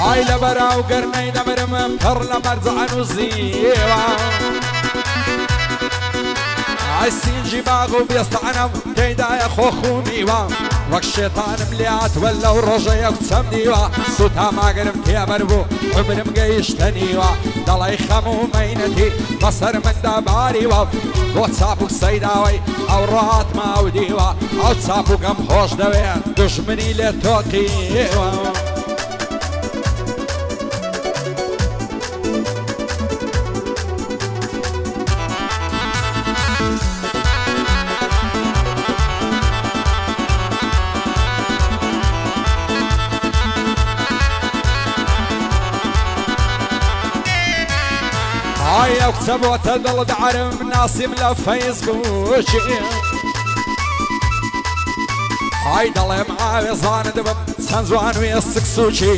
ئای لە بەراو گەرمەی دەمرم پڕ لە مەرجەعەن و زیوە ئای سینجی باغ و بێستەعەنەم تێیدایە خۆخ و میوە وەک شێتانم لێهاتوە لەو ڕۆژەیە کچەم دیوە سوتا ماگرم تێبەر بوو عمرم گەیشتە نیوە دەڵی خەم و مەینەتی بەسەر مندا باریوە بۆ چاپوک سەیداوەی ئەو ڕاتما و دیوە ئەو چاپوکەم خۆش دەوێت دژمنی لێ تۆقیوە ئەو کچە بۆتە دڵت عەرم ناسیم لە فەیسبووکی ئای دەڵێم ئاوێزانت بم چەند جوان وێ سکسوکی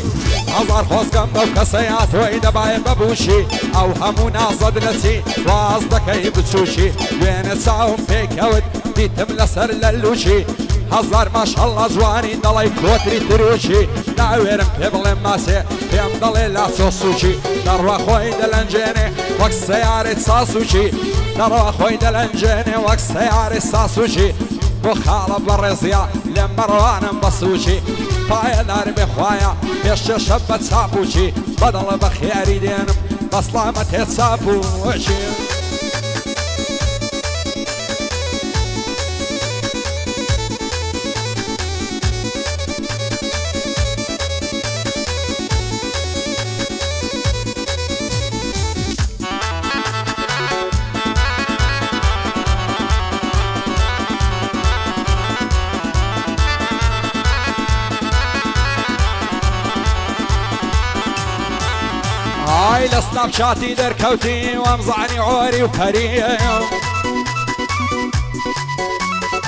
هەزار خۆزگەم بەو کەسەیە تۆی دەبایە بەبووشی ئەو هەموو نازەد لەچی واز دەکەی بچوشی وێنە چاوم پێکەوت دیتم لەسەر لە لوچی هەزار ماشەڵڵا جوانی دەڵی کۆتری تروچی ناوێرم پێ بڵێم ماسێ پێم دەڵێ لاچۆ سوچی دەڕوا خۆی دەلەنجێنێ وەک سەیارێ ساسوچی دەڕوا خۆی دەلەنجێنێ وەک سەیارێ ساسوچی بۆ خاڵە بەڕێزیە لێ مەڕوانم بە سوچی پایەدار بێخوایە پێشێشە بە چاپوچی بەدەڵە بە خیاری دێنم بەسڵامە تێ چاپوچی ئای لە سناپچاتی دەرکەوتی وەمزانی عۆری و پەریە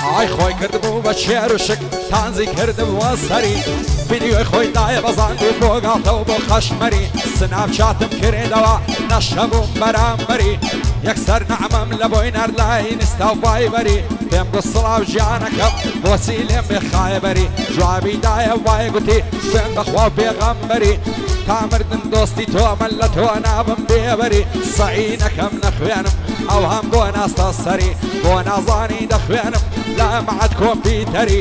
ئای خۆی کردبوو بە چێر و شک تانزی کردبووە سەری ڤیدیۆی خۆی دایە بەزاند و بۆ گاتەوە بۆ خەشمەری سناپچاتم کردەوە نەشەبووم بەرامبەری یەکسەر نەعمەم لە بۆی نەرلای ئینستا و ڤایبەری پێم گوت سڵاو ژیانەکەم بۆچی لێم بێ خایبەری جوابی دایە وای گوتی سوێن بەخوا و پێغەمبەری تا مردن دۆستی تۆ من لە تۆ نابم بێبەری سەعی نەکەم نەخوێنم ئەو هەم بۆ ناستە سەری بۆ نازانی دەخوێنم لە مەعەد کۆمپیوتەری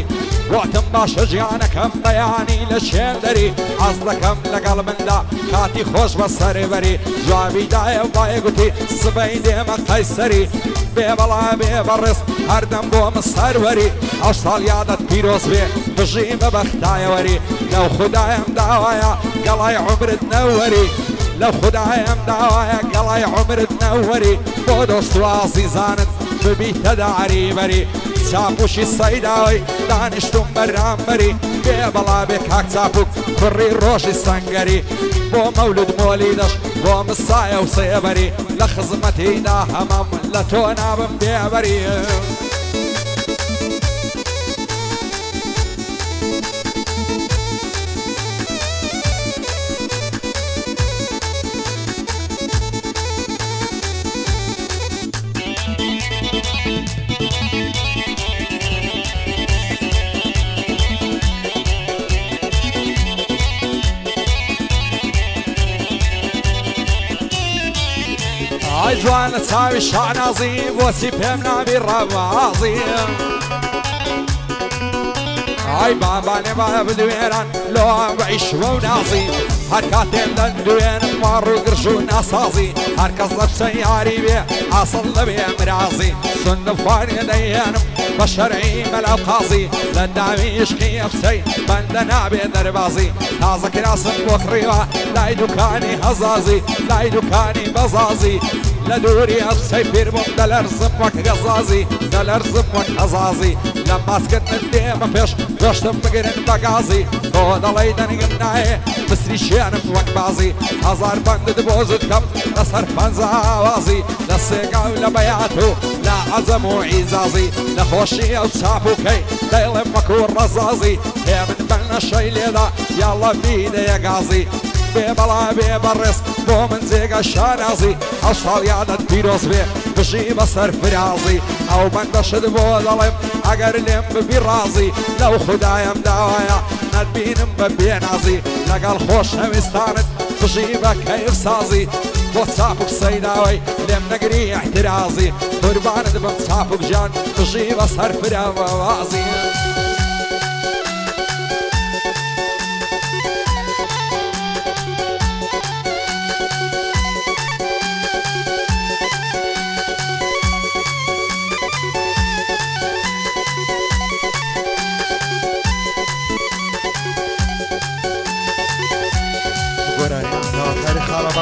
گوتم باشە ژیانەکەم بەیانی لە شێندەری ئەز دەکەم لەگەڵ مندا کاتی خۆش بە سەرێبەری جوابی دایە وایە گوتی سبەی دێمە قەیسەری بێ بەڵا بێ بەڕێز هەردەم بۆ من سەروەری ئەو ساڵ یادت پیرۆز بێ بژی بە بەختایەوەری لەو خودایم داوایە گەڵای عمرت نەوەری لەو خودایم داوایە گەڵای عمرت نەوەری بۆ دۆست و عەزیزانت ببیتە داریبەری چاپوشی سەیداوەی دانیشتم بەرامبەری بێ بەڵا بێ کاک چاپوک کوڕی ڕۆژی سەنگەری بۆ مەولود مۆلی دەش بۆ مسایە و سێبەری لە خزمەتیدا هەمەم لە تۆ نابم بێبەری ئای جوانە چاوی شانازی بۆچی پێم نابی ڕەوازی ئای بابانێ وایە بدوێران لۆ بەعیشوە و نازی هەر کاتێم دەندوێنم ماڕ و گرژ و ناسازی هەر کەس لە پسە یاری بێ ئاسڵ لەبێ مرازی سندم خوارێ دەیێنم بە شەرعی مەلاو قازی لە داوی عشقی ئەفسەی بەندە نابێ دەربازی تازە کراسم بۆ کڕیوە لای دوکانی هەزازی لای دوکانی بەزازی لە دووری ئەفسەی پیر بووم دەلەرزم وەک گەزازی دەلەرزم وەک هەزازی لە ماسکردنت دێمە پێش گۆشتم بگرن بە گازی تۆ دەڵێی دەنگم نایێ مسری شێنم وەک بازی هەزار بەندت بۆ زود کەم لەسەر پەنجە ئاوازی لە سێگاو لە بەیات و لە عەزەم و عیزازی لە خۆشی ئەو چاپوکەی دەیڵێم وەک و ڕەزازی هێ من بەن نەشەی لێدا یاڵە بیدەیە گازی بێ بەڵا بێ بەڕێز بۆ من جێگە شانازی ئەو ساڵ یادت پیرۆز بێ بژ بژی بەسەر فرازی ئەو من بەشت بۆ دەڵێم ئەگەر لێم ببی ڕازی لەو خوددایم داوایە نەتبینم بە بێنازی لەگەڵ خۆشەویستانت بژی بە کەیف سازی بۆ چاپک سەیداوەی لێم نەگری احترازی قوربانت بم چاپک جان بژی بەسەر فراوازی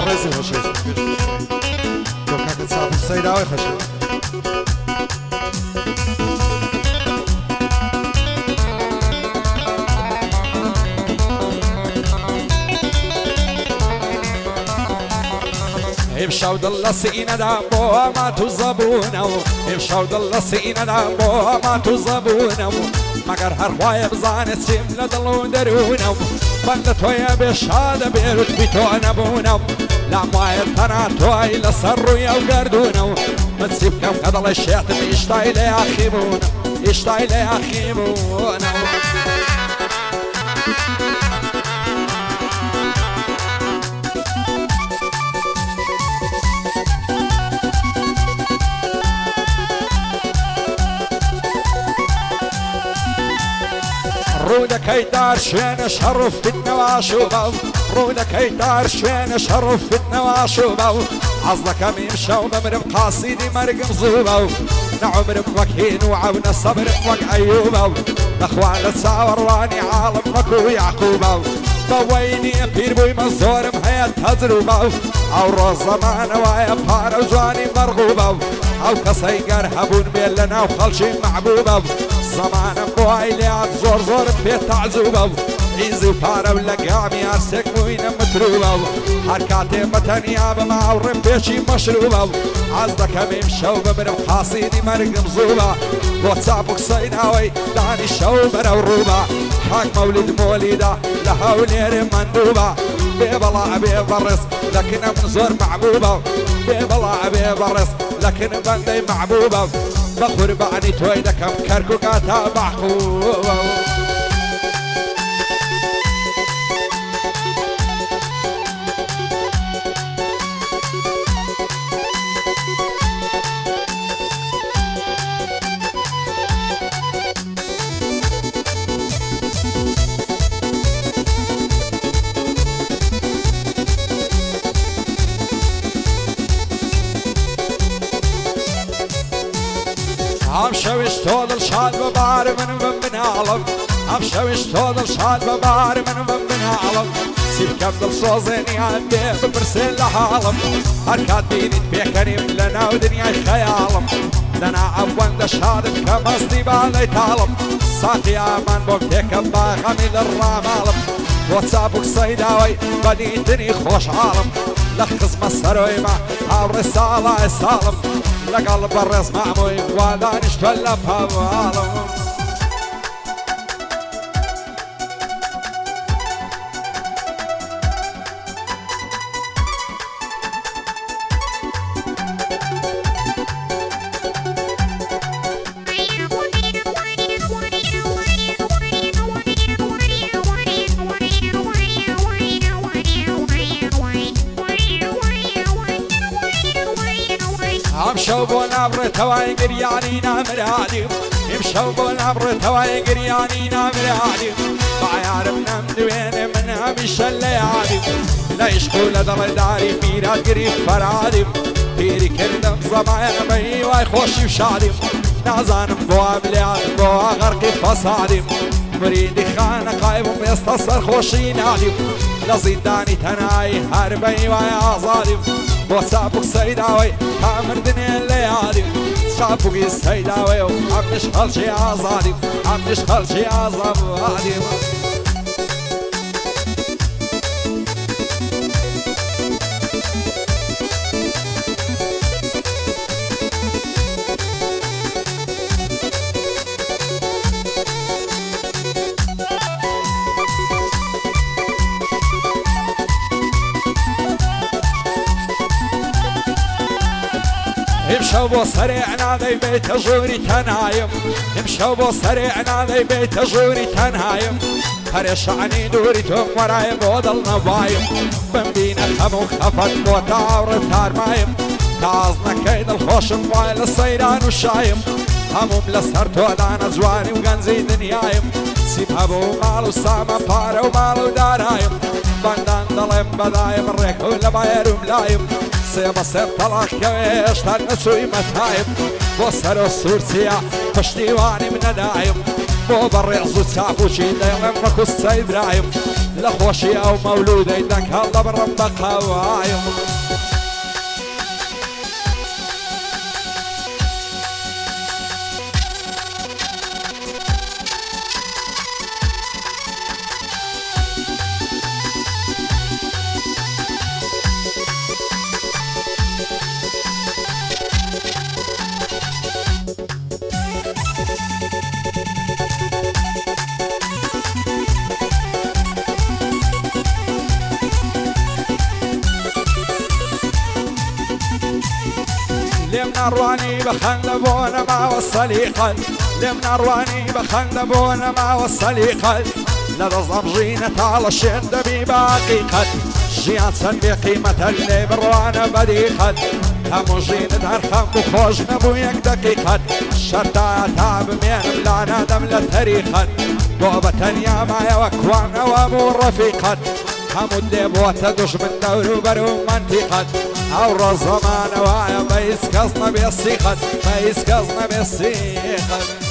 برزي خوشی تو که صاحب سیداوی خوشی امشو دل سینه دام با ما تو زبونم امشو دل سینه دام با ما تو زبونم مگر هر خوای بزانه چیم لدل و درونم بند توی بشاد بیرود بی تو نبونم لامای تنها توی لسر روی و گردونم متسیب کم کدل شیطم اشتای لی اخیبونم اشتای لی اخیبونم رودكي دار شوين شرف فتنا واشوباو رودكي دار شوين شرف فتنا واشوباو عزلك ميمشاو بمرم قاصيدي مرقم زوباو نعمر بوكين وعونا صبر بوك ايوباو اخوان تساور واني عالم مكو يعقوباو بويني بير بوي مزور بحياة تجرباو او روز زمان وايا بارا وجواني مرغوباو او كسيقر هبون بيلنا وخلشي معبوباو زمانم بوای لیاد زور زور بێت تعزوبە عیزی و پارە و لە گامی ئارسێک موینە متروبە هەر کاتێ بەتەنیا بەما و ڕێم پێشی مەشروبە ئاز دەکەمیم شەو ببرم قاسیدی مەرگم زوبە بۆ چاپک سەیناوەی دانی شەو بەرەو ڕووبە حاک مەولید مۆلیدا لە هەولێرێ مەندوبە بێ بەڵا بێ بەڕێز لەکنە من زۆر معبوبە بێ بەڵا بێ بەڕێز لەکنە بەندەی معبوبە بقرباني توي دكم كركو كاتا معقوبة هم شوش تودل شاد ببار من عالم هم شوش تودل شاد ببار من عالم سيب كبدل صوزيني عندي ببرسل لحالم هركات بيني تبيكريم لنا ودنيا خيالم لنا أول دشادم كمصدي بالي تعلم ساقي آمان بوكتك باغمي للرامالم واتسابك صيداوي بديتني خوش عالم لخص مسروي ما هاو رسالة سالم لقلب الرز معموي ولا نشتغل بهوالم امشو بون عبر تواي قرياني نامر عادي امشو بون عبر تواي قرياني نامر عادي بعيار منام دوين منها بشلي عادي لا يشكو لدر داري ميرات قريب فرادي بيري كردم زمان بي واي خوشي وشادي نازانم بوا بلاد بوا غرقي فصادي مريدي خانة قايب وميستصر خوشي نادي لزيداني تناي هربي واي آزادي وصابك سيداوي كامر دنيا الليالي صابك سيداوي عم نشغل شي عزادي عم نشغل شي عزادي بۆ سەرێعنا دەیبێتە ژووری تەنهایم ئیمشەو بۆ سەرێعنا دەیبێتە ژووری تەنهایم پەرێشانی دووری تۆم وەرایە بۆ دڵ نەبایم بمبینە خەموو خەفەت بۆ تاوڕێ تارمایم تاز نەکەی دڵخۆشم وای لە سەیران و شایم هەموم لەسەر تۆدانە جوانی و گەنجی دنیایم سیب هەبوو ماڵ و سامە پارە و ماڵ و دارایم بەندان دەڵێم بەدایم ڕێک و لە باەروم لایم سێ بە سێر تەڵاقکەوێ هێشتا نەچووی مەتایم بۆ سەر و سوورچیە پشتیوانیم نەدایم بۆ بەڕێز و چاپوچی دەڵێم بەکوستەی برایم لە خۆشی ئەو مەولودەی دەنگ هەڵ دەبڕم بە قاوایم لێم ناڕوانی بەخەنگ لە بۆ نەماوە سەلیقەت لێم ناڕوانی بەخەنگ لە بۆ نەماوە سەلیقەت لە دەستەم ژینە تاڵە شێن دەبی باقیقەت ژیان چەند بێ قیمەتە لێ بڕوانە بەدیقەت هەموو ژینت هەر خەم و خۆش نەبوو یەک دەقیقەت شەرتایە تا بمێنم لا نادەم لە تەریقەت بۆ بە تەنیا مایەوە کوانەوە بوو ڕەفیقەت هەموو لێ بۆتە دوژمن دەور و بەر و منتیقەت ئەو ڕۆژ زەمانەوەیە بە هیچ کەس نەبێ سیقەت بە هیچ کەس نەبێ سیقەت